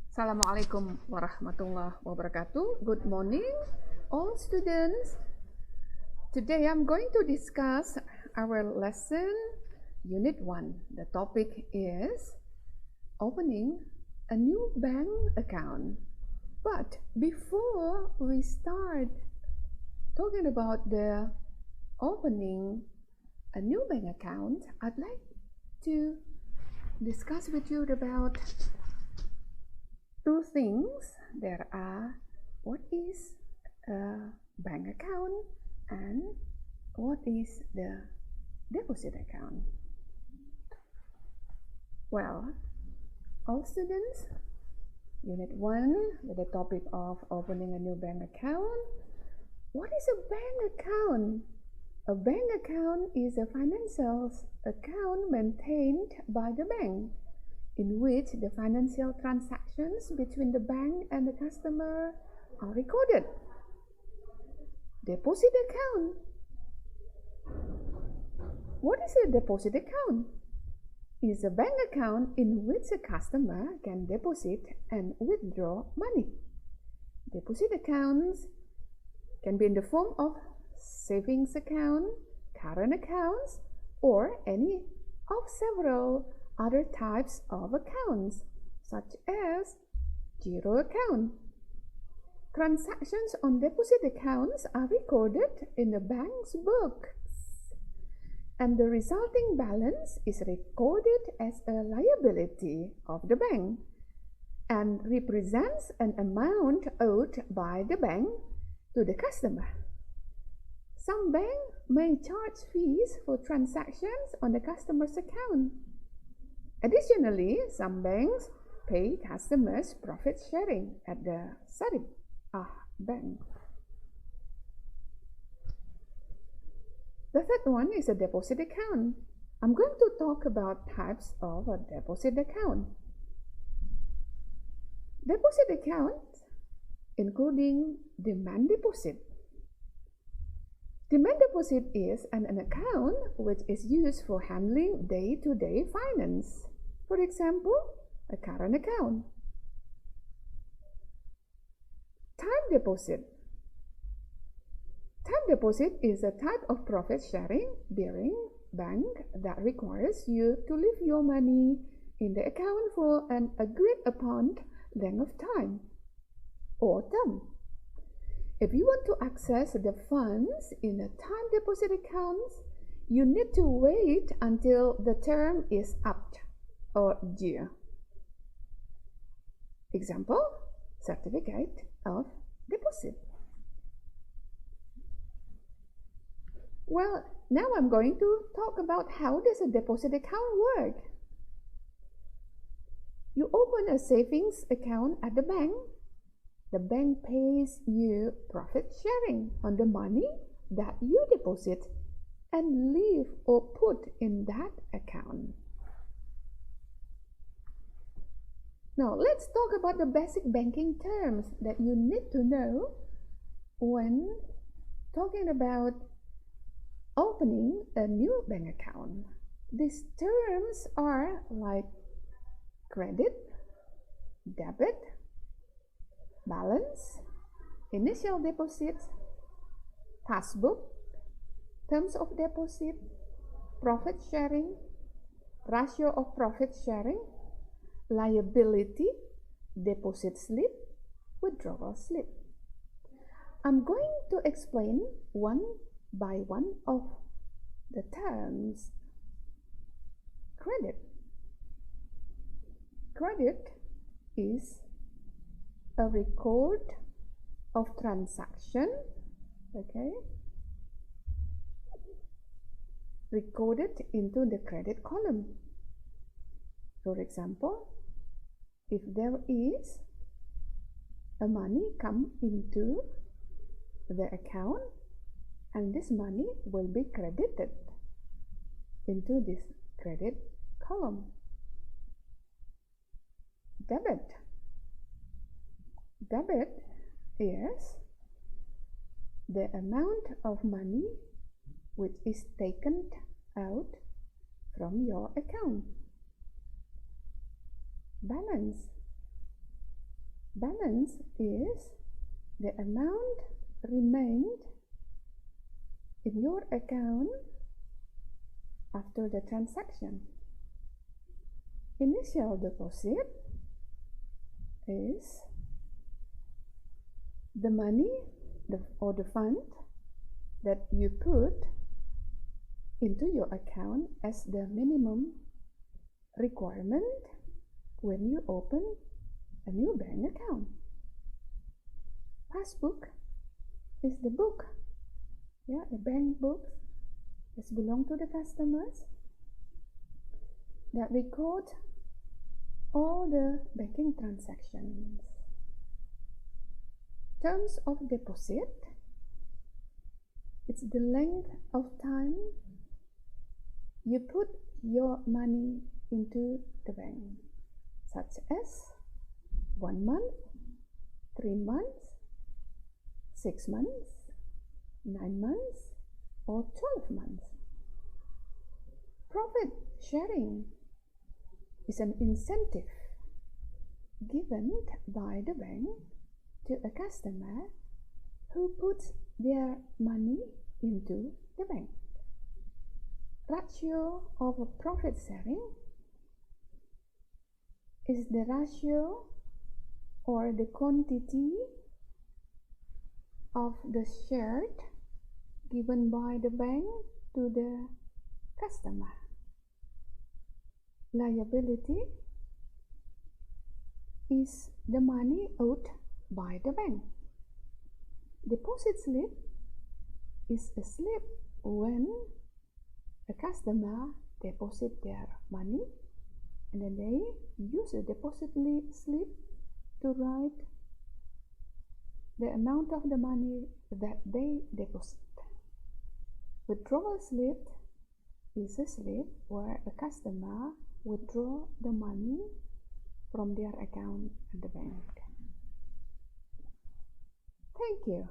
Assalamualaikum warahmatullahi wabarakatuh. Good morning, all students. Today I'm going to discuss our lesson, Unit 1. The topic is opening a new bank account. But before we start talking about the opening a new bank account, I'd like to discuss with you about two things. There are what is a bank account and what is the deposit account. Well, all students, Unit 1 with the topic of opening a new bank account. What is a bank account? A bank account is a financial account maintained by the bank, in which the financial transactions between the bank and the customer are recorded. Deposit account. What is a deposit account? It is a bank account in which a customer can deposit and withdraw money. Deposit accounts can be in the form of savings account, current accounts, or any of several other types of accounts, such as giro account. Transactions on deposit accounts are recorded in the bank's books, and the resulting balance is recorded as a liability of the bank and represents an amount owed by the bank to the customer. Some banks may charge fees for transactions on the customer's account. Additionally, some banks pay customers profit sharing at the Seri bank. The third one is a deposit account. I'm going to talk about types of a deposit account. Deposit account, including demand deposit. Demand deposit is an account which is used for handling day-to-day finance. For example, a current account. Time deposit. Time deposit is a type of profit sharing bearing bank that requires you to leave your money in the account for an agreed upon length of time or term. If you want to access the funds in a time deposit account, you need to wait until the term is up or due. Example, certificate of deposit. Well, now I'm going to talk about how does a deposit account work. You open a savings account at the bank. The bank pays you profit sharing on the money that you deposit and leave or put in that account. Now, let's talk about the basic banking terms that you need to know when talking about opening a new bank account. These terms are like credit, debit, balance, initial deposit, passbook, terms of deposit, profit sharing, ratio of profit sharing, liability, deposit slip, withdrawal slip. I'm going to explain one by one of the terms. Credit. Credit is a record of transaction, recorded into the credit column. For example, if there is a money come into the account and this money will be credited into this credit column. Debit. Debit is the amount of money which is taken out from your account. Balance. Balance is the amount remained in your account after the transaction. Initial deposit is the money or the fund that you put into your account as the minimum requirement when you open a new bank account. Passbook is the book, the bank books that belong to the customers that record all the banking transactions. Terms of deposit, it's the length of time you put your money into the bank, such as 1 month, 3 months, 6 months, 9 months, or 12 months. Profit sharing is an incentive given by the bank to a customer who puts their money into the bank. Ratio of profit sharing is the ratio or the quantity of the shared given by the bank to the customer. Liability is the money owed by the bank. Deposit slip is a slip when a customer deposit their money and then they use a deposit slip to write the amount of the money that they deposit. Withdrawal slip is a slip where a customer withdraw the money from their account at the bank. Thank you.